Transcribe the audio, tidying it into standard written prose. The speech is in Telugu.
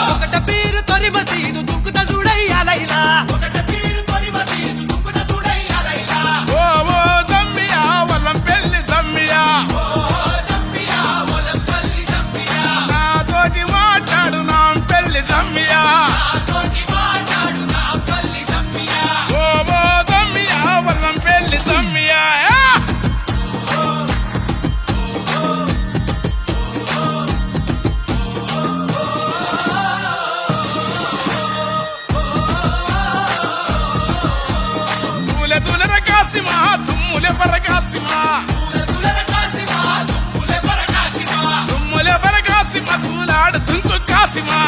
ఒకట పీరు తొరి మసీదు దుక్కుత చూడయ్యా లైలా ఓ ఓ జమ్మియా వల్లం పెళ్లి జమ్మియా నాతోటి మాట్లాడు నా పెళ్లి జమ్మియా ఓ ఓ జమ్మియా వల్లం పెళ్లి జమ్మియా తూలె తూలెర కాసిమా తుమ్ములె పరకాసిమా తుమ్ములె పరకాసిమా తూలాడు తుంకు కాసిమా